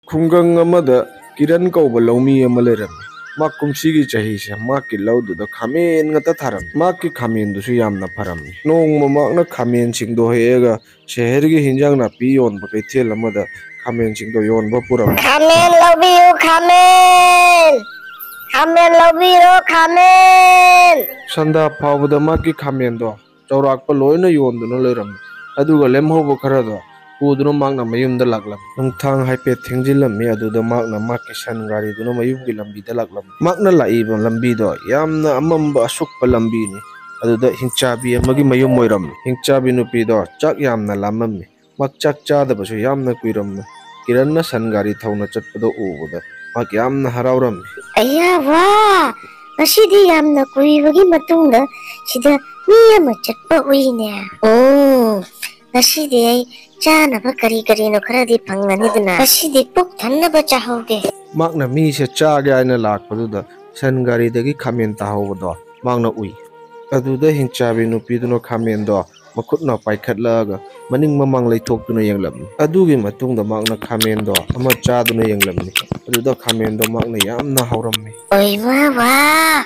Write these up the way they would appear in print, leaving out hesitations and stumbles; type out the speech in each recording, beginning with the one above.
ꯈꯨꯡꯒꯪ ꯑꯃꯗ ꯀꯤꯔꯟ ꯀꯧꯕ ꯂꯧꯃꯤ ꯑꯃ ꯂꯩꯔꯝꯃꯤ꯫ ꯃꯥ ꯀꯨꯝꯁꯤꯒꯤ ꯆꯍꯤꯁꯦ ꯃꯥꯒꯤ ꯂꯧꯗꯨꯗ ꯈꯥꯃꯦꯟ ꯉꯥꯛꯇ ꯊꯥꯔꯝꯃꯤ꯫ ꯃꯥꯒꯤ ꯈꯥꯃꯦꯟꯗꯨꯁꯨ ꯌꯥꯝꯅ ꯐꯔꯝꯃꯤ꯫ ꯅꯣꯡꯃ ꯃꯥꯅ ꯈꯥꯃꯦꯟꯁꯤꯡꯗꯣ ꯍꯦꯛꯑꯒ ꯁꯍꯔꯒꯤ ꯍꯤꯟꯖꯥꯡ ꯅꯥꯄꯤ ꯌꯣꯟꯕ ꯀꯩꯊꯦꯜ ꯑꯃꯗ ꯈꯥꯃꯦꯟꯁꯤꯡꯗꯣ ꯌꯣꯟꯕ ꯄꯨꯔꯝꯃꯤ꯫ ꯈꯥꯃꯦꯟ ꯂꯧꯕꯤꯌꯨ ꯈꯥꯃꯦꯟ, ꯈꯥꯃꯦꯟ ꯂꯧꯕꯤꯔꯣ ꯈꯥꯃꯦꯟ꯫ ꯁꯟꯗꯥ ꯐꯥꯎꯕꯗ ꯃꯥꯒꯤ ꯈꯥꯃꯦꯟꯗꯣ ꯆꯥꯎꯔꯥꯛꯄ ꯂꯣꯏꯅ ꯌꯣꯟꯗꯨꯅ ꯂꯩꯔꯝꯃꯤ꯫ ꯑꯗꯨꯒ ꯂꯦꯝꯍꯧꯕ ꯈꯔꯗꯣ ꯄꯨꯗꯨꯅ ꯃꯥꯅ ꯃꯌꯨꯝꯗ ꯂꯥꯛꯂꯝꯃꯤ꯫ ꯅꯨꯡꯊꯥꯡ ꯍꯥꯏꯐꯦꯠ ꯊꯦꯡꯖꯤꯜꯂꯝꯃꯤ꯫ ꯑꯗꯨꯗ ꯃꯥꯅ ꯃꯥꯒꯤ ꯁꯟ ꯒꯥꯔꯤꯗꯨꯅ ꯃꯌꯨꯝꯒꯤ ꯂꯝꯕꯤꯗ ꯂꯥꯛꯂꯝꯃꯤ꯫ ꯃꯥꯅ ꯂꯥꯛꯏꯕ ꯂꯝꯕꯤꯗꯣ ꯌꯥꯝꯅ ꯑꯃꯝꯕ ꯑꯁꯨꯛꯄ ꯂꯝꯕꯤꯅꯤ꯫ ꯑꯗꯨꯗ ꯍꯤꯡꯆꯥꯕꯤ ꯑꯃꯒꯤ ꯃꯌꯨꯝ ꯑꯣꯏꯔꯝꯃꯤ꯫ ꯍꯤꯡꯆꯥꯕꯤ ꯅꯨꯄꯤꯗꯣ ꯆꯥꯛ ꯌꯥꯝꯅ ꯂꯥꯝꯃꯝꯃꯤ꯫ ꯃꯥ ꯆꯥꯛ ꯆꯥꯗꯕꯁꯨ ꯌꯥꯝꯅ ꯀꯨꯏꯔꯝꯃꯤ꯫ ꯀꯤꯔꯟꯅ ꯁꯟ ꯒꯥꯔꯤ ꯊꯧꯅ ꯆꯠꯄꯗꯣ ꯎꯕꯗ ꯃꯥ ꯌꯥꯝꯅ ꯍꯔꯥꯎꯔꯝꯃꯤ꯫ ꯑꯌꯥ ꯋꯥ, ꯉꯁꯤꯗꯤ ꯌꯥꯝꯅ ꯀꯨꯏꯕꯒꯤ ꯃꯇꯨꯡꯗ ꯁꯤꯗ ꯃꯤ ꯑꯃ ꯆꯠꯄ ꯎꯏꯅꯦ꯫ ꯉꯁꯤꯗꯤ ꯑꯩ ꯆꯥꯅꯕ ꯀꯔꯤ ꯀꯔꯤꯅꯣ ꯈꯔꯗꯤ ꯐꯪꯒꯅꯤꯗꯅ, ꯉꯁꯤꯗꯤ ꯄꯨꯛ ꯊꯟꯅꯕ ꯆꯥꯍꯧꯒꯦ꯫ ꯃꯥꯅ ꯃꯤꯁꯦ ꯆꯥꯒꯦ ꯍꯥꯏꯅ ꯂꯥꯛꯄꯗꯨꯗ ꯁꯟ ꯒꯥꯔꯤꯗꯒꯤ ꯈꯥꯃꯦꯟ ꯇꯥꯍꯧꯕꯗꯣ ꯃꯥꯅ ꯎꯏ꯫ ꯑꯗꯨꯗ ꯍꯤꯡꯆꯥꯕꯤ ꯅꯨꯄꯤꯗꯨꯅ ꯈꯥꯃꯦꯟꯗꯣ ꯃꯈꯨꯠꯅ ꯄꯥꯏꯈꯠꯂꯛꯑꯒ ꯃꯅꯤꯡ ꯃꯃꯥꯡ ꯂꯩꯊꯣꯛꯇꯨꯅ ꯌꯦꯡꯂꯝꯃꯤ꯫ ꯑꯗꯨꯒꯤ ꯃꯇꯨꯡꯗ ꯃꯥꯅ ꯈꯥꯃꯦꯟꯗꯣ ꯑꯃ ꯆꯥꯗꯨꯅ ꯌꯦꯡꯂꯝꯃꯤ꯫ ꯑꯗꯨꯗ ꯈꯥꯃꯦꯟꯗꯣ ꯃꯥꯅ ꯌꯥꯝꯅ ꯍꯥꯎꯔꯝꯃꯤ꯫ ꯑꯣꯏꯃꯥ ꯋꯥ,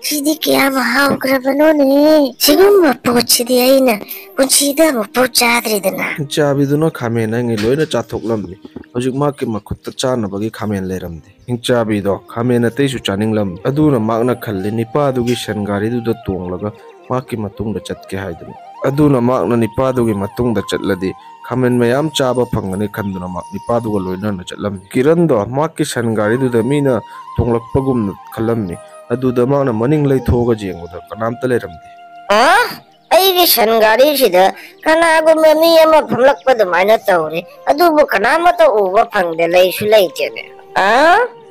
ꯁꯤꯗꯤ ꯀꯌꯥꯝ ꯍꯥꯎꯈ꯭ꯔꯕꯅꯣꯅꯦ! ꯁꯤꯒꯨꯝꯕ ꯄꯣꯠꯁꯤꯗꯤ ꯑꯩꯅ ꯄꯨꯟꯁꯤꯗ ꯑꯃꯨꯛꯐꯥꯎ ꯆꯥꯗ꯭ꯔꯤꯗꯅ꯫ ꯍꯤꯡꯆꯥꯕꯤꯗꯨꯅ ꯈꯥꯃꯦꯟ ꯑꯉꯤ ꯂꯣꯏꯅ ꯆꯥꯊꯣꯛꯂꯝꯃꯤ꯫ ꯍꯧꯖꯤꯛ ꯃꯥꯒꯤ ꯃꯈꯨꯠꯇ ꯆꯥꯅꯕꯒꯤ ꯈꯥꯃꯦꯟ ꯂꯩꯔꯝꯗꯦ꯫ ꯍꯤꯡꯆꯥꯕꯤꯗꯣ ꯈꯥꯃꯦꯟ ꯑꯇꯩꯁꯨ ꯆꯥꯅꯤꯡꯂꯝꯃꯤ꯫ ꯑꯗꯨꯅ ꯃꯥꯅ ꯈꯜꯂꯤ ꯅꯤꯄꯥꯗꯨꯒꯤ ꯁꯟ ꯒꯥꯔꯤꯗꯨꯗ ꯇꯣꯡꯂꯒ ꯃꯥꯒꯤ ꯃꯇꯨꯡꯗ ꯆꯠꯀꯦ ꯍꯥꯏꯗꯨꯅ꯫ ꯑꯗꯨꯅ ꯃꯥꯅ ꯅꯤꯄꯥꯗꯨꯒꯤ ꯃꯇꯨꯡꯗ ꯆꯠꯂꯗꯤ ꯈꯥꯃꯦꯟ ꯃꯌꯥꯝ ꯆꯥꯕ ꯐꯪꯒꯅꯤ ꯈꯟꯗꯨꯅ ꯅꯤꯄꯥꯗꯨꯒ ꯂꯣꯏꯅꯅ ꯆꯠꯂꯝꯃꯤ꯫ ꯀꯤꯔꯟꯗꯣ ꯃꯥꯒꯤ ꯁꯟ ꯒꯥꯔꯤꯗꯨꯗ ꯃꯤꯅ ꯇꯣꯡꯂꯛꯄꯒꯨꯝꯅ ꯈꯜꯂꯝꯃꯤ꯫ ꯑꯗꯨꯗ ꯃꯥꯅ ꯃꯅꯤꯡ ꯂꯩꯊꯣꯛꯑꯒ ꯌꯦꯡꯕꯗ ꯀꯅꯥꯝꯇ ꯂꯩꯔꯝꯗꯦ꯫ ꯑꯩꯒꯤ ꯁꯟ ꯒꯥꯔꯤꯁꯤꯗ ꯀꯅꯥꯒꯨꯝꯕ ꯃꯤ ꯑꯃ ꯐꯝꯂꯛꯄ ꯑꯗꯨꯃꯥꯏꯅ ꯇꯧꯔꯤ, ꯑꯗꯨꯕꯨ ꯀꯅꯥꯃꯠꯇ ꯎꯕ ꯐꯪꯗꯦ, ꯂꯩꯁꯨ ꯂꯩꯇꯦꯅꯦ꯫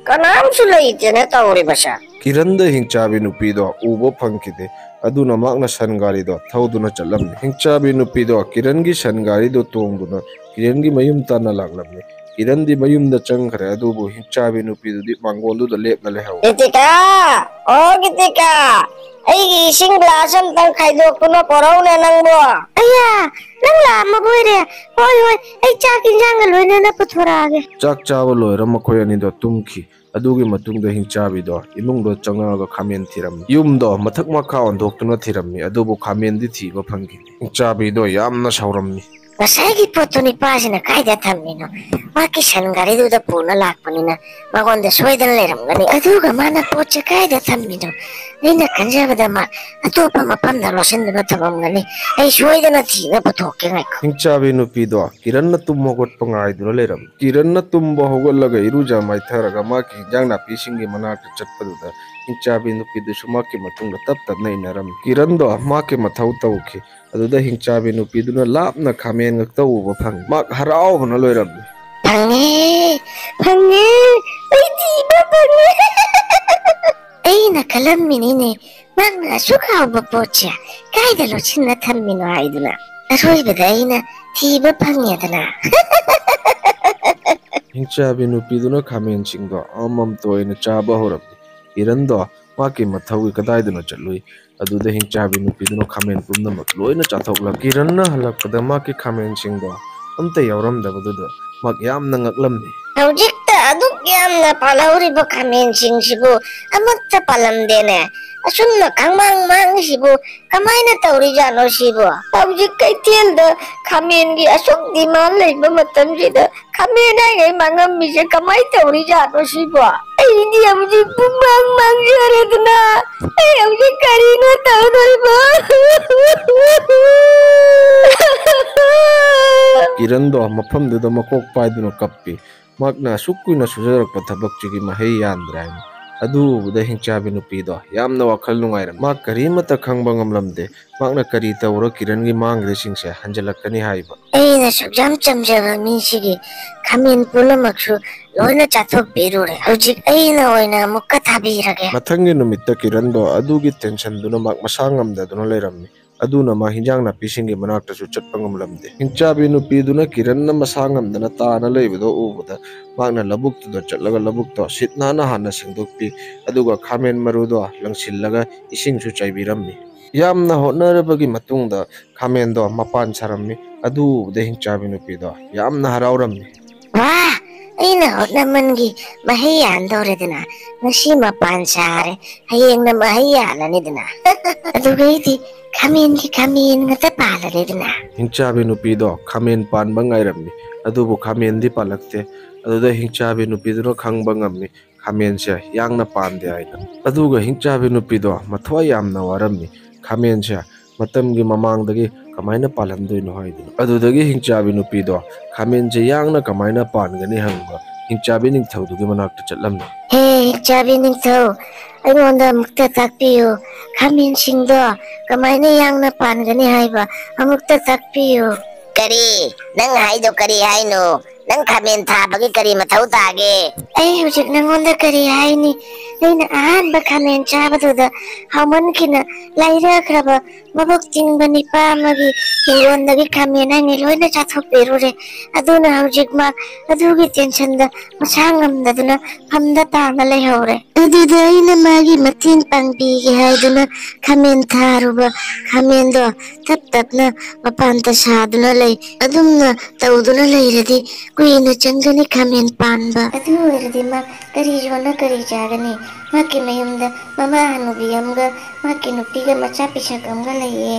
ꯀꯅꯥꯝꯁꯨ ꯂꯩꯇꯦꯅꯦ ꯇꯧꯔꯤꯕꯁꯦ꯫ ꯀꯤꯔꯟꯗ ꯍꯤꯡꯆꯥꯕꯤ ꯅꯨꯄꯤꯗꯣ ꯎꯕ ꯐꯪꯈꯤꯗꯦ꯫ ꯑꯗꯨꯅ ꯃꯥꯅ ꯁꯟ ꯒꯥꯔꯤꯗꯣ ꯊꯧꯗꯨꯅ ꯆꯠꯂꯝꯃꯤ꯫ ꯍꯤꯡꯆꯥꯕꯤ ꯅꯨꯄꯤꯗꯣ ꯀꯤꯔꯟꯒꯤ ꯁꯟ ꯒꯥꯔꯤꯗꯣ ꯇꯣꯡꯗꯨꯅ ꯀꯤꯔꯟꯒꯤ ꯃꯌꯨꯝ ꯇꯥꯟꯅ ꯂꯥꯛꯂꯝꯃꯤ꯫ ꯀꯤꯔꯟꯗꯤ ꯃꯌꯨꯝꯗ ꯆꯪꯈ꯭ꯔꯦ꯫ ꯑꯗꯨꯕꯨ ꯍꯤꯡꯆꯥꯕꯤ ꯅꯨꯄꯤꯗꯨꯗꯤ ꯃꯥꯡꯒꯣꯟꯗꯨꯗ ꯂꯦꯞꯅ ꯂꯩꯍꯧꯏ꯫ ꯒꯤꯇꯤꯀꯥ, ꯑꯣ ꯒꯤꯇꯤꯀꯥ, ꯑꯩꯒꯤ ꯏꯁꯤꯡ ꯒ꯭ꯂꯥꯁ ꯑꯝꯇꯪ ꯈꯥꯏꯗꯣꯛꯇꯨꯅ ꯄꯣꯔꯧꯅꯦ ꯅꯪꯕꯣ꯫ ꯑꯌꯥ, ꯅꯪ ꯂꯥꯛꯑꯝꯃꯕꯣꯏꯔꯦ? ꯍꯣꯏ ꯍꯣꯏ, ꯑꯩ ꯆꯥꯛ ꯏꯟꯖꯥꯡꯒ ꯂꯣꯏꯅꯅ ꯄꯨꯊꯣꯔꯛꯑꯒꯦ꯫ ꯆꯥꯛ ꯆꯥꯕ ꯂꯣꯏꯔ ꯃꯈꯣꯏ ꯑꯅꯤꯗꯣ ꯇꯨꯝꯈꯤ꯫ ꯑꯗꯨꯒꯤ ꯃꯇꯨꯡꯗ ꯍꯤꯡꯆꯥꯕꯤꯗꯣ ꯏꯃꯨꯡꯗꯣ ꯆꯪꯉꯛꯑꯒ ꯈꯥꯃꯦꯟ ꯊꯤꯔꯝꯃꯤ꯫ ꯌꯨꯝꯗꯣ ꯃꯊꯛ ꯃꯈꯥ ꯑꯣꯟꯊꯣꯛꯇꯨꯅ ꯊꯤꯔꯝꯃꯤ꯫ ꯑꯗꯨꯕꯨ ꯈꯥꯃꯦꯟꯗꯤ ꯊꯤꯕ ꯐꯪꯈꯤꯗꯦ꯫ ꯍꯤꯡꯆꯥꯕꯤꯗꯣ ꯌꯥꯝꯅ ꯁꯥꯎꯔꯝꯃꯤ꯫ ꯉꯁꯥꯏꯒꯤ ꯄꯣꯠꯇꯨ ꯅꯤꯄꯥꯁꯤꯅ ꯀꯥꯏꯗ ꯊꯝꯃꯤꯅꯣ? ꯃꯥꯒꯤ ꯁꯟ ꯒꯥꯔꯤꯗꯨꯗ ꯄꯨꯅ ꯂꯥꯛꯄꯅꯤꯅ ꯃꯉꯣꯟꯗ ꯁꯣꯏꯗꯅ ꯂꯩꯔꯝꯒꯅꯤ, ꯑꯗꯨꯒ ꯃꯥꯅ ꯄꯣꯠꯁꯦ ꯀꯥꯏꯗ ꯊꯝꯃꯤꯅꯣ? ꯑꯩꯅ ꯈꯟꯖꯕꯗ ꯃꯥ ꯑꯇꯣꯞꯄ ꯃꯐꯝꯗ ꯂꯣꯠꯁꯤꯟꯗꯨꯅ ꯊꯝꯃꯝꯒꯅꯤ꯫ ꯑꯩ ꯁꯣꯏꯗꯅ ꯊꯤꯅ ꯄꯨꯊꯣꯛꯀꯦ, ꯉꯥꯏꯈꯣ꯫ ꯍꯤꯡꯆꯥꯕꯤ ꯅꯨꯄꯤꯗꯣ ꯀꯤꯔꯟꯅ ꯇꯨꯝ ꯍꯧꯒꯠꯄ ꯉꯥꯏꯗꯨꯅ ꯂꯩꯔꯝꯃꯤ꯫ ꯀꯤꯔꯟꯅ ꯇꯨꯝꯕ ꯍꯧꯒꯠꯂꯒ ꯏꯔꯨꯖ ꯃꯥꯏꯊꯔꯒ ꯃꯥꯒꯤ ꯍꯤꯟꯖꯥꯡ ꯅꯥꯄꯤꯁꯤꯡꯒꯤ ꯃꯅꯥꯛꯇ ꯆꯠꯄꯗꯨꯗ ꯍꯤꯡꯆꯥꯕꯤ ꯅꯨꯄꯤꯗꯨꯁꯨ ꯃꯥꯒꯤ ꯃꯇꯨꯡꯗ ꯇꯞ ꯇꯞꯅ ꯏꯟꯅꯔꯝꯃꯤ꯫ ꯀꯤꯔꯟꯗꯣ ꯃꯥꯒꯤ ꯃꯊꯧ ꯇꯧꯈꯤ꯫ ꯑꯗꯨꯗ ꯍꯤꯡꯆꯥꯕꯤ ꯅꯨꯄꯤꯗꯨꯅ ꯂꯥꯞꯅ ꯈꯥꯃꯦꯟ ꯉꯛꯇ ꯎꯕ ꯐꯪꯉꯤ꯫ ꯃꯥ ꯍꯔꯥꯎꯕꯅ ꯂꯣꯏꯔꯝꯃꯤ꯫ ꯐꯪꯉꯦ, ꯐꯪꯉꯦ, ꯑꯩ ꯊꯤꯕ ꯐꯪꯉꯦ꯫ ꯑꯩꯅ ꯈꯜꯂꯝꯃꯤꯅꯤꯅꯦ ꯅꯪꯅ ꯑꯁꯨꯛ ꯍꯥꯎꯕ ꯄꯣꯠꯁꯦ ꯀꯥꯏꯗ ꯂꯣꯠꯁꯤꯟꯅ ꯊꯝꯃꯤꯅꯣ ꯍꯥꯏꯗꯨꯅ꯫ ꯑꯔꯣꯏꯕꯗ ꯑꯩꯅ ꯊꯤꯕ ꯐꯪꯉꯦꯗꯅ꯫ ꯍꯤꯡꯆꯥꯕꯤ ꯅꯨꯄꯤꯗꯨꯅ ꯈꯥꯃꯦꯟꯁꯤꯡꯗꯣ ꯑꯃꯃꯝꯇ ꯑꯣꯏꯅ ꯆꯥꯕ ꯍꯧꯔꯝꯃꯤ꯫ ꯀꯤꯔꯟꯗꯣ ꯃꯥꯒꯤ ꯃꯊꯧꯒꯤ ꯀꯗꯥꯏꯗꯅꯣ ꯆꯠꯂꯨꯏ꯫ ꯑꯗꯨꯗ ꯍꯤꯡꯆꯥꯕꯤ ꯅꯨꯄꯤꯗꯨꯅ ꯈꯥꯃꯦꯟ ꯄꯨꯝꯅꯃꯛ ꯂꯣꯏꯅ ꯆꯥꯊꯣꯛꯂꯝꯃꯤ꯫ ꯀꯤꯔꯟꯅ ꯍꯜꯂꯛꯄꯗ ꯃꯥꯒꯤ ꯈꯥꯃꯦꯟꯁꯤꯡꯗꯣ ꯑꯝꯇ ꯌꯥꯎꯔꯝꯗꯕꯗꯨꯗ ꯃꯥ ꯌꯥꯝꯅ ꯉꯛꯂꯝꯃꯤ꯫ ꯍꯧꯖꯤꯛꯇ ꯑꯗꯨꯛ ꯌꯥꯝꯅ ꯄꯥꯜꯍꯧꯔꯤꯕ ꯈꯥꯃꯦꯟꯁꯤꯡꯁꯤꯕꯨ ꯑꯃꯠꯇ ꯄꯥꯜꯂꯝꯗꯦꯅꯦ꯫ ꯑꯁꯨꯝꯅ ꯈꯪꯃꯥꯡ ꯃꯥꯡꯉꯤꯁꯤꯕꯨ ꯀꯃꯥꯏꯅ ꯇꯧꯔꯤꯖꯥꯠꯅꯣ ꯁꯤꯕꯨ? ꯍꯧꯖꯤꯛ ꯀꯩꯊꯦꯜꯗ ꯈꯥꯃꯦꯟꯒꯤ ꯑꯁꯨꯛ ꯗꯤꯃꯥꯟ ꯂꯩꯕ ꯃꯇꯝꯁꯤꯗ ꯈꯥꯃꯦꯟ ꯍꯥꯏꯒꯩ ꯃꯥꯡꯉꯝꯃꯤꯁꯦ ꯀꯃꯥꯏꯅ ꯇꯧꯔꯤꯖꯥꯠꯅꯣ ꯁꯤꯕꯨ? ꯑꯩꯗꯤ ꯍꯧꯖꯤꯛ ꯄꯨꯡꯃꯥꯡ ꯃꯥꯡꯖꯔꯦꯗꯅ꯫ ꯑꯩ ꯍꯧꯖꯤꯛ ꯀꯔꯤꯅꯣ ꯇꯧꯗꯣꯏꯕ? ꯀꯤꯔꯟꯗꯣ ꯃꯐꯝꯗꯨꯗ ꯃꯀꯣꯛ ꯄꯥꯏꯗꯨꯅ ꯀꯞꯄꯤ꯫ ꯃꯍꯥꯛꯅ ꯑꯁꯨꯛ ꯀꯨꯏꯅ ꯁꯨꯖꯔꯛꯄ ꯊꯕꯛꯁꯤꯒꯤ ꯃꯍꯩ ꯌꯥꯟꯗ꯭ꯔꯦ ꯍꯥꯏꯅ꯫ ꯑꯗꯨ ꯎꯕꯗ ꯍꯤꯡꯆꯥꯕꯤ ꯅꯨꯄꯤꯗꯣ ꯌꯥꯝꯅ ꯋꯥꯈꯜ ꯅꯨꯡꯉꯥꯏꯔꯝꯃꯤ꯫ ꯃꯥ ꯀꯔꯤꯃꯠꯇ ꯈꯪꯕ ꯉꯝꯂꯝꯗꯦ ꯃꯍꯥꯛꯅ ꯀꯔꯤ ꯇꯧꯔ ꯀꯤꯔꯟꯒꯤ ꯃꯥꯡꯂꯤꯁꯤꯡꯁꯦ ꯍꯟꯖꯤꯜꯂꯛꯀꯅꯤ ꯍꯥꯏꯕ꯫ ꯑꯩꯅ ꯁꯨꯛꯌꯥꯝ ꯆꯝꯖꯕ ꯃꯤꯁꯤꯒꯤ ꯈꯥꯃꯦꯟ ꯄꯨꯝꯅꯃꯛꯁꯨ ꯂꯣꯏꯅ ꯆꯥꯊꯣꯛꯄꯤꯔꯨꯔꯦ꯫ ꯍꯧꯖꯤꯛ ꯑꯩꯅ ꯑꯣꯏꯅ ꯑꯃꯨꯛꯀ ꯊꯥꯕꯤꯔꯒꯦ꯫ ꯃꯊꯪꯒꯤ ꯅꯨꯃꯤꯠꯇ ꯀꯤꯔꯟꯗꯣ ꯑꯗꯨꯒꯤ ꯇꯦꯟꯁꯟꯗꯨꯅ ꯃꯁꯥ ꯉꯝꯗꯗꯨꯅ ꯂꯩꯔꯝꯃꯤ꯫ ꯑꯗꯨꯅ ꯃꯥ ꯍꯤꯟꯖꯥꯡ ꯅꯥꯄꯤꯁꯤꯡꯒꯤ ꯃꯅꯥꯛꯇꯁꯨ ꯆꯠꯄ ꯉꯝꯂꯝꯗꯦ꯫ ꯍꯤꯡꯆꯥꯕꯤ ꯅꯨꯄꯤꯗꯨꯅ ꯀꯤꯔꯟꯅ ꯃꯁꯥ ꯉꯝꯗꯅ ꯇꯥꯅ ꯂꯩꯕꯗꯣ ꯎꯕꯗ ꯃꯍꯥꯛꯅ ꯂꯧꯕꯨꯛꯇꯨꯗ ꯆꯠꯂꯒ ꯂꯧꯕꯨꯛꯇꯣ ꯁꯤꯠ ꯅꯥꯟꯅ ꯍꯥꯟꯅ ꯁꯦꯡꯗꯣꯛꯄꯤ꯫ ꯑꯗꯨꯒ ꯈꯥꯃꯦꯟ ꯃꯔꯨꯗꯣ ꯂꯪꯁꯤꯜꯂꯒ ꯏꯁꯤꯡꯁꯨ ꯆꯥꯏꯕꯤꯔꯝꯃꯤ꯫ ꯌꯥꯝꯅ ꯍꯣꯠꯅꯔꯕꯒꯤ ꯃꯇꯨꯡꯗ ꯈꯥꯃꯦꯟꯗꯣ ꯃꯄꯥꯟ ꯁꯥꯔꯝꯃꯤ꯫ ꯑꯗꯨ ꯎꯕꯗ ꯍꯤꯡꯆꯥꯕꯤ ꯅꯨꯄꯤꯗꯣ ꯌꯥꯝꯅ ꯍꯔꯥꯎꯔꯝꯃꯤ꯫ ꯋꯥ, ꯑꯩꯅ ꯍꯣꯠꯅꯃꯟꯒꯤ ꯃꯍꯩ ꯌꯥꯟꯗꯧꯔꯦꯗꯅ ꯉꯁꯤ ꯃꯄꯥꯟ ꯁꯥꯔꯦ ꯍꯌꯦꯡꯅ ꯃꯍꯩ ꯌꯥꯜꯂꯅꯤꯗꯅ ꯑꯗꯨꯒꯩꯗꯤ ꯈꯥꯃꯦꯟ ꯉꯥꯛꯇ ꯄꯥꯜꯂꯔꯦꯗꯅ ꯍꯤꯡꯆꯥꯕꯤ ꯅꯨꯄꯤꯗꯣ ꯈꯥꯃꯦꯟ ꯄꯥꯟꯕ ꯉꯥꯏꯔꯝꯃꯤ ꯑꯗꯨꯕꯨ ꯈꯥꯃꯦꯟꯗꯤ ꯄꯥꯜꯂꯛꯇꯦ ꯑꯗꯨꯗ ꯍꯤꯡꯆꯥꯕꯤ ꯅꯨꯄꯤꯗꯨꯅ ꯈꯪꯕ ꯉꯝꯃꯤ ꯈꯥꯃꯦꯟꯁꯦ ꯌꯥꯡꯅ ꯄꯥꯟꯗꯦ ꯍꯥꯏꯅ ꯑꯗꯨꯒ ꯍꯤꯡꯆꯥꯕꯤ ꯅꯨꯄꯤꯗꯣ ꯃꯊ꯭ꯋꯥꯏ ꯌꯥꯝꯅ ꯋꯥꯔꯝꯃꯤ ꯈꯥꯃꯦꯟꯁꯦ ꯃꯇꯝꯒꯤ ꯃꯃꯥꯡꯗꯒꯤ ꯀꯃꯥꯏꯅ ꯄꯥꯜꯍꯟꯗꯣꯏꯅꯣ ꯍꯥꯏꯗꯨꯅ ꯑꯗꯨꯗꯒꯤ ꯍꯤꯡꯆꯥꯕꯤ ꯅꯨꯄꯤꯗꯣ ꯈꯥꯃꯦꯟꯁꯦ ꯌꯥꯡꯅ ꯀꯃꯥꯏꯅ ꯄꯥꯟꯒꯅꯤ ꯍꯪꯕ ꯍꯤꯡꯆꯥꯕꯤ ꯅꯤꯡꯊꯧꯗꯨꯒꯤ ꯃꯅꯥꯛꯇ ꯆꯠꯂꯝꯃꯤ ꯍꯦ ꯍꯤꯡꯆꯥꯕꯤ ꯅꯤꯡꯊꯧ ꯑꯩꯉꯣꯟꯗ ꯑꯃꯨꯛꯇ ꯇꯥꯛꯄꯤꯌꯨ ꯈꯥꯃꯦꯟꯁꯤꯡꯗꯣ ꯀꯃꯥꯏꯅ ꯌꯥꯡꯅ ꯄꯥꯟꯒꯅꯤ ꯍꯥꯏꯕ ꯑꯃꯨꯛꯇ ꯇꯥꯛꯄꯤꯌꯨ ꯀꯔꯤ ꯅꯪ ꯍꯥꯏꯗꯣ ꯀꯔꯤ ꯍꯥꯏꯅꯣ ꯅꯪ ꯈꯥꯃꯦꯟ ꯊꯥꯕꯒꯤ ꯀꯔꯤ ꯃꯊꯧ ꯇꯥꯒꯦ ꯑꯩ ꯍꯧꯖꯤꯛ ꯅꯪꯉꯣꯟꯗ ꯀꯔꯤ ꯍꯥꯏꯅꯤ ꯑꯩꯅ ꯑꯍꯥꯟꯕ ꯈꯥꯃꯦꯟ ꯆꯥꯕꯗꯨꯗ ꯍꯥꯎꯃꯟꯈꯤꯅ ꯂꯩꯔꯈ꯭ꯔꯕ ꯃꯕꯨꯛ ꯆꯤꯡꯕ ꯅꯤꯄꯥ ꯑꯃꯒꯤ ꯍꯤꯡꯒꯣꯜꯗꯒꯤ ꯈꯥꯃꯦꯟ ꯑꯩꯅ ꯂꯣꯏꯅ ꯆꯥꯊꯣꯛꯄꯤꯔꯨꯔꯦ ꯑꯗꯨꯅ ꯍꯧꯖꯤꯛ ꯃꯥ ꯑꯗꯨꯒꯤ ꯇꯦꯟꯁꯟꯗ ꯃꯁꯥ ꯉꯝꯗꯗꯨꯅ ꯐꯝꯗ ꯇꯥꯅ ꯂꯩꯍꯧꯔꯦ ꯑꯗꯨꯗ ꯑꯩꯅ ꯃꯥꯒꯤ ꯃꯇꯦꯡ ꯄꯥꯡꯕꯤꯒꯦ ꯍꯥꯏꯗꯨꯅ ꯈꯥꯃꯦꯟ ꯊꯥꯔꯨꯕ ꯈꯥꯃꯦꯟꯗꯣ ꯇꯞ ꯇꯞꯅ ꯃꯄꯥꯟꯇ ꯁꯥꯗꯨꯅ ꯂꯩ ꯑꯗꯨꯝꯅ ꯇꯧꯗꯨꯅ ꯂꯩꯔꯗꯤ ꯀꯨꯏꯅ ꯆꯪꯒꯅꯤ ꯈꯥꯃꯦꯟ ꯄꯥꯟꯕ ꯑꯗꯨ ꯑꯣꯏꯔꯗꯤ ꯃꯥ ꯀꯔꯤ ꯌꯣꯟꯅ ꯀꯔꯤ ꯆꯥꯒꯅꯤ ꯃꯥꯒꯤ ꯃꯌꯨꯝꯗ ꯃꯃꯥ ꯍꯅꯨꯕꯤ ꯑꯃꯒ ꯃꯥꯒꯤ ꯅꯨꯄꯤꯒ ꯃꯆꯥ ꯄꯤꯁꯛ ꯑꯃꯒ ꯂꯩꯌꯦ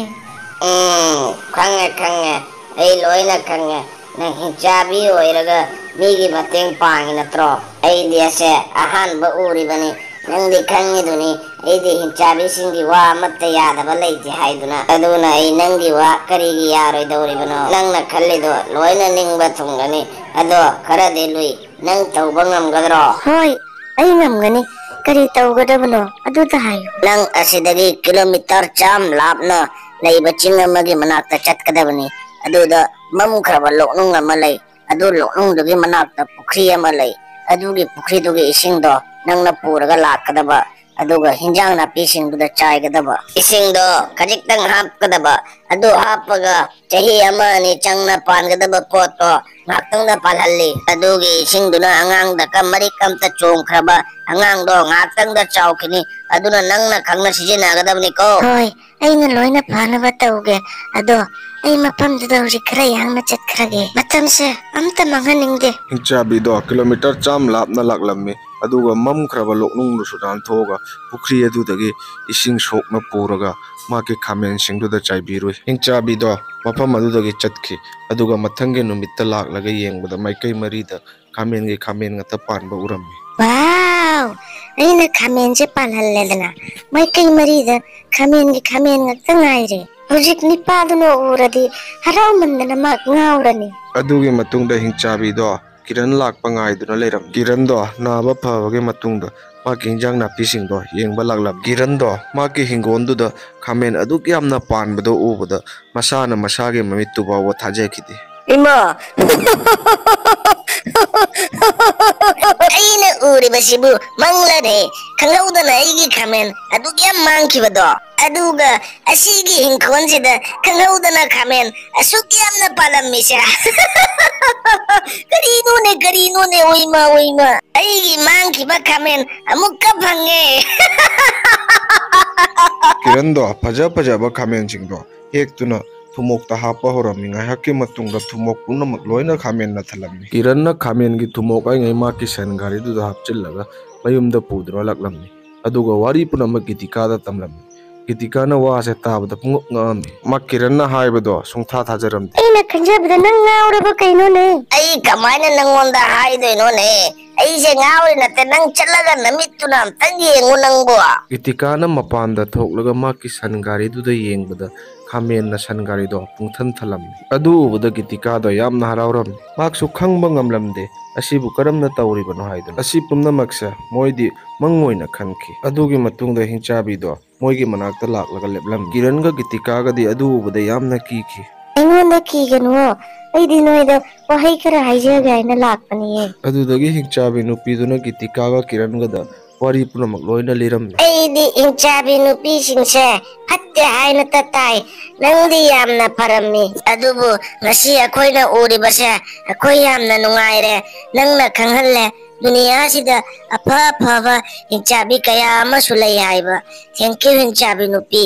ꯈꯪꯉꯦ ꯑꯩ ꯂꯣꯏꯅ ꯈꯪꯉꯦ ꯅꯪ ꯍꯤꯡꯆꯥꯕꯤ ꯑꯣꯏꯔꯒ ꯃꯤꯒꯤ ꯃꯇꯦꯡ ꯄꯥꯡꯉꯤ ꯅꯠꯇ꯭ꯔꯣ ꯑꯩꯗꯤ ꯑꯁꯦ ꯑꯍꯥꯟꯕ ꯎꯔꯤꯕꯅꯤ ꯅꯪꯗꯤ ꯈꯪꯉꯤꯗꯨꯅꯤ ꯑꯩꯗꯤ ꯍꯤꯡꯆꯥꯕꯤꯁꯤꯡꯒꯤ ꯋꯥ ꯑꯃꯠꯇ ꯌꯥꯗꯕ ꯂꯩꯇꯦ ꯍꯥꯏꯗꯨꯅ ꯑꯗꯨꯅ ꯑꯩ ꯅꯪꯒꯤ ꯋꯥ ꯀꯔꯤꯒꯤ ꯌꯥꯔꯣꯏꯗꯧꯔꯤꯕꯅꯣ ꯅꯪꯅ ꯈꯜꯂꯤꯗꯣ ꯂꯣꯏꯅ ꯅꯤꯡꯕ ꯊꯨꯡꯒꯅꯤ ꯑꯗꯣ ꯈꯔꯗꯤ ꯂꯨꯏ ꯅꯪ ꯇꯧꯕ ꯉꯝꯒꯗ꯭ꯔꯣ ꯍꯣꯏ ꯑꯩ ꯉꯝꯒꯅꯤ ꯀꯔꯤ ꯇꯧꯒꯗꯕꯅꯣ ꯑꯗꯨꯗ ꯍꯥꯏꯌꯨ ꯅꯪ ꯑꯁꯤꯗꯒꯤ ꯀꯤꯂꯣꯃꯤꯇꯔ 100 ꯂꯥꯞꯅ ꯂꯩꯕ ꯆꯤꯡ ꯑꯃꯒꯤ ꯃꯅꯥꯛꯇ ꯆꯠꯀꯗꯕꯅꯤ ꯑꯗꯨꯗ ꯃꯝꯈ꯭ꯔꯕ ꯂꯣꯛꯅꯨꯡ ꯑꯃ ꯂꯩ ꯑꯗꯨ ꯂꯣꯛꯅꯨꯡꯗꯨꯒꯤ ꯃꯅꯥꯛꯇ ꯄꯨꯈ꯭ꯔꯤ ꯑꯃ ꯂꯩ ꯑꯗꯨꯒꯤ ꯄꯨꯈ꯭ꯔꯤꯗꯨꯒꯤ ꯏꯁꯤꯡꯗꯣ ꯅꯪꯅ ꯄꯨꯔꯒ ꯂꯥꯛꯀꯗꯕ ꯑꯗꯨꯒ ꯍꯤꯟꯖꯥꯡ ꯅꯥꯄꯤꯁꯤꯡꯗꯨꯗ ꯆꯥꯏꯒꯗꯕ ꯏꯁꯤꯡꯗꯣ ꯈꯖꯤꯛꯇꯪ ꯍꯥꯞꯀꯗꯕ ꯑꯗꯨ ꯍꯥꯞꯄꯒ ꯆꯍꯤ 1-2 ꯆꯪꯅ ꯄꯥꯟꯒꯗꯕ ꯄꯣꯠꯇꯣ ꯉꯥꯛꯇꯪꯗ ꯄꯥꯜꯍꯜꯂꯤ ꯑꯗꯨꯒꯤ ꯏꯁꯤꯡꯗꯨꯅ ꯑꯉꯥꯡꯗ ꯃꯔꯤꯛ ꯑꯝꯇ ꯆꯣꯡꯈ꯭ꯔꯕ ꯑꯉꯥꯡꯗꯣ ꯉꯥꯛꯇꯪꯗ ꯆꯥꯎꯈꯤꯅꯤ ꯑꯗꯨꯅ ꯅꯪꯅ ꯈꯪꯅ ꯁꯤꯖꯤꯟꯅꯒꯗꯕꯅꯤꯀꯣ ꯍꯣꯏ ꯑꯩꯅ ꯂꯣꯏꯅ ꯐꯅꯕ ꯇꯧꯒꯦ ꯑꯗꯣ ꯑꯩ ꯃꯐꯝꯗꯨꯗ ꯍꯧꯖꯤꯛ ꯈꯔ ꯌꯥꯡꯅ ꯆꯠꯈ꯭ꯔꯒꯦ ꯃꯇꯝꯁꯦ ꯑꯝꯇ ꯃꯥꯡꯍꯟꯅꯤꯡꯗꯦ ꯍꯤꯡꯆꯥꯕꯤꯗꯣ ꯀꯤꯂꯣꯃꯤꯇꯔ 100 ꯂꯥꯞꯅ ꯂꯥꯛꯂꯝꯃꯤ ꯑꯗꯨꯒ ꯃꯝꯈ꯭ꯔꯕ ꯂꯣꯛꯅꯨꯡꯗꯨꯁꯨ ꯅꯥꯟꯊꯣꯛꯑꯒ ꯄꯨꯈ꯭ꯔꯤ ꯑꯗꯨꯗꯒꯤ ꯏꯁꯤꯡ ꯁꯣꯛꯅ ꯄꯨꯔꯒ ꯃꯥꯒꯤ ꯈꯥꯃꯦꯟꯁꯤꯡꯗꯨꯗ ꯆꯥꯏꯕꯤꯔꯨꯏ ꯍꯤꯡꯆꯥꯕꯤꯗꯣ ꯃꯐꯝ ꯑꯗꯨꯗꯒꯤ ꯆꯠꯈꯤ ꯑꯗꯨꯒ ꯃꯊꯪꯒꯤ ꯅꯨꯃꯤꯠꯇ ꯂꯥꯛꯂꯒ ꯌꯦꯡꯕꯗ ꯃꯥꯏꯀꯩ 4ꯗ ꯈꯥꯃꯦꯟ ꯉꯥꯛꯇ ꯄꯥꯟꯕ ꯎꯔꯝꯃꯤ ꯋꯥꯎ ꯑꯩꯅ ꯈꯥꯃꯦꯟꯁꯦ ꯄꯥꯜꯍꯜꯂꯦꯗꯅ ꯃꯥꯏꯀꯩ 4ꯗ ꯈꯥꯃꯦꯟ ꯉꯥꯛꯇ ꯉꯥꯏꯔꯦ ꯍꯧꯖꯤꯛ ꯅꯤꯄꯥꯗꯨꯅ ꯎꯔꯗꯤ ꯍꯔꯥꯎꯃꯟꯗꯅ ꯃꯥ ꯉꯥꯎꯔꯅꯤ ꯑꯗꯨꯒꯤ ꯃꯇꯨꯡꯗ ꯍꯤꯡꯆꯥꯕꯤꯗꯣ ꯀꯤꯔꯟ ꯂꯥꯛꯄ ꯉꯥꯏꯗꯨꯅ ꯂꯩꯔꯝꯃꯤ ꯀꯤꯔꯟꯗꯣ ꯅꯥꯕ ꯐꯕꯒꯤ ꯃꯇꯨꯡꯗ ꯃꯥꯒꯤ ꯏꯟꯖꯥꯡ ꯅꯥꯄꯤꯁꯤꯡꯗꯣ ꯌꯦꯡꯕ ꯂꯥꯛꯂꯝꯃꯤ ꯀꯤꯔꯟꯗꯣ ꯃꯥꯒꯤ ꯍꯤꯡꯒꯣꯜꯗꯨꯗ ꯈꯥꯃꯦꯟ ꯑꯗꯨꯛ ꯌꯥꯝꯅ ꯄꯥꯟꯕꯗꯣ ꯎꯕꯗ ꯃꯁꯥꯅ ꯃꯁꯥꯒꯤ ꯃꯃꯤꯠꯇꯨ ꯐꯥꯎꯕ ꯊꯥꯖꯈꯤꯗꯦ ꯏꯃꯥ ꯑꯩꯅ ꯎꯔꯤꯕꯁꯤꯕꯨ ꯃꯪꯂꯥꯅꯦ ꯈꯪꯍꯧꯗꯅ ꯑꯩꯒꯤ ꯈꯥꯃꯦꯟ ꯑꯗꯨꯛ ꯌꯥꯝ ꯃꯥꯡꯈꯤꯕꯗꯣ ꯑꯗꯨꯒ ꯑꯁꯤꯒꯤ ꯏꯪꯈꯣꯜꯁꯤꯗ ꯈꯪꯍꯧꯗꯅ ꯈꯥꯃꯦꯟ ꯑꯁꯨꯛ ꯌꯥꯝꯅ ꯄꯥꯜꯂꯝꯃꯤꯁꯦ ꯀꯔꯤꯅꯣꯅꯦ ꯑꯣꯏꯃ ꯑꯩꯒꯤ ꯃꯥꯡꯈꯤꯕ ꯈꯥꯃꯦꯟ ꯑꯃꯨꯛꯀ ꯐꯪꯉꯦ ꯀꯤꯔꯟꯗꯣ ꯐꯖꯕ ꯈꯥꯃꯦꯟꯁꯤꯡꯗꯣ ꯍꯦꯛꯇꯨꯅ ꯊꯨꯃꯣꯛꯇ ꯍꯥꯞꯄ ꯍꯧꯔꯝꯃꯤ ꯉꯥꯏꯍꯥꯛꯀꯤ ꯃꯇꯨꯡꯗ ꯊꯨꯃꯣꯛ ꯄꯨꯝꯅꯃꯛ ꯂꯣꯏꯅ ꯈꯥꯃꯦꯟꯅ ꯊꯜꯂꯝꯃꯤ ꯀꯤꯔꯟꯅ ꯈꯥꯃꯦꯟꯒꯤ ꯊꯨꯃꯣꯛ ꯑꯩꯉꯩ ꯃꯥꯒꯤ ꯁꯟ ꯒꯥꯔꯤꯗꯨꯗ ꯍꯥꯞꯆꯤꯜꯂꯒ ꯃꯌꯨꯝꯗ ꯄꯨꯗꯨꯅ ꯂꯥꯛꯂꯝꯃꯤ ꯑꯗꯨꯒ ꯋꯥꯔꯤ ꯄꯨꯝꯅꯃꯛ ꯒꯤꯇꯤꯀꯥꯗ ꯇꯝꯂꯝꯃꯤ ꯒꯤꯇꯤꯀꯥꯅ ꯋꯥꯁꯦ ꯇꯥꯕꯗ ꯄꯨꯡꯉꯛ ꯉꯛꯑꯝꯃꯤ ꯃꯥ ꯀꯤꯔꯟꯅ ꯍꯥꯏꯕꯗꯣ ꯁꯨꯡꯊꯥ ꯊꯥꯖꯔꯝꯗꯦ ꯑꯩꯅ ꯈꯟꯖꯕꯗ ꯅꯪ ꯉꯥꯎꯔꯕ ꯀꯩꯅꯣꯅꯦ ꯑꯩ ꯀꯃꯥꯏꯅ ꯅꯪꯉꯣꯟꯗ ꯍꯥꯏꯗꯣꯏꯅꯣꯅꯦ ꯑꯩꯁꯦ ꯉꯥꯎꯔꯤ ꯅꯠꯇꯦ ꯅꯪ ꯆꯠꯂꯒ ꯅꯃꯤꯠꯇꯨꯅ ꯑꯝꯇꯪ ꯌꯦꯡꯉꯨ ꯅꯪꯕꯨ ꯒꯤꯇꯤꯀꯥꯅ ꯃꯄꯥꯟꯗ ꯊꯣꯛꯂꯒ ꯃꯥꯒꯤ ꯁꯟ ꯒꯥꯔꯤꯗꯨꯗ ꯌꯦꯡꯕꯗ ꯈꯥꯃꯦꯟꯅ ꯁꯟ ꯒꯥꯔꯤꯗꯣ ꯄꯨꯡꯊꯟ ꯊꯜꯂꯝꯃꯤ ꯑꯗꯨ ꯎꯕꯗ ꯒꯤꯇꯤꯀꯥꯗꯣ ꯌꯥꯝꯅ ꯍꯔꯥꯎꯔꯝꯃꯤ ꯃꯍꯥꯛꯁꯨ ꯈꯪꯕ ꯉꯝꯂꯝꯗꯦ ꯑꯁꯤꯕꯨ ꯀꯔꯝꯅ ꯇꯧꯔꯤꯕꯅꯣ ꯍꯥꯏꯗꯨꯅ ꯑꯁꯤ ꯄꯨꯝꯅꯃꯛꯁꯦ ꯃꯣꯏꯗꯤ ꯃꯪ ꯑꯣꯏꯅ ꯈꯟꯈꯤ ꯑꯗꯨꯒꯤ ꯃꯇꯨꯡꯗ ꯍꯤꯡꯆꯥꯕꯤꯗꯣ ꯃꯣꯏꯒꯤ ꯃꯅꯥꯛꯇ ꯂꯥꯛꯂꯒ ꯂꯦꯞꯂꯝꯃꯤ ꯀꯤꯔꯟꯒ ꯒꯤꯇꯤꯀꯥꯒꯗꯤ ꯑꯗꯨ ꯎꯕꯗ ꯌꯥꯝꯅ ꯀꯤꯈꯤ ꯑꯩꯉꯣꯟꯗ ꯀꯤꯒꯅꯨ ꯑꯩꯗꯤ ꯅꯣꯏꯗ ꯋꯥꯍꯩ ꯈꯔ ꯍꯥꯏꯖꯒꯦ ꯍꯥꯏꯅ ꯂꯥꯛꯄꯅꯤꯌꯦ ꯑꯗꯨꯗꯒꯤ ꯍꯤꯡꯆꯥꯕꯤ ꯅꯨꯄꯤꯗꯨꯅ ꯒꯤꯇꯤꯀꯥꯒ ꯀꯤꯔꯟꯒꯗ ꯋꯥꯔꯤ ꯄꯨꯝꯅꯃꯛ ꯂꯣꯏꯅ ꯂꯤꯔꯝꯃꯤ ꯑꯩꯗꯤ ꯍꯤꯡꯆꯥꯕꯤ ꯅꯨꯄꯤꯁꯤꯡꯁꯦ ꯐꯠꯇꯦ ꯍꯥꯏꯅꯇ ꯇꯥꯏ ꯅꯪꯗꯤ ꯌꯥꯝꯅ ꯐꯔꯝꯃꯤ ꯑꯗꯨꯕꯨ ꯉꯁꯤ ꯑꯩꯈꯣꯏꯅ ꯎꯔꯤꯕꯁꯦ ꯑꯩꯈꯣꯏ ꯌꯥꯝꯅ ꯅꯨꯡꯉꯥꯏꯔꯦ ꯅꯪꯅ ꯈꯪꯍꯜꯂꯦ ꯗꯨꯅꯤꯌꯥꯁꯤꯗ ꯑꯐ ꯑꯐꯕ ꯍꯤꯡꯆꯥꯕꯤ ꯀꯌꯥ ꯑꯃꯁꯨ ꯂꯩ ꯍꯥꯏꯕ ꯊꯦꯡꯀ꯭ꯌꯨ ꯍꯤꯡꯆꯥꯕꯤ ꯅꯨꯄꯤ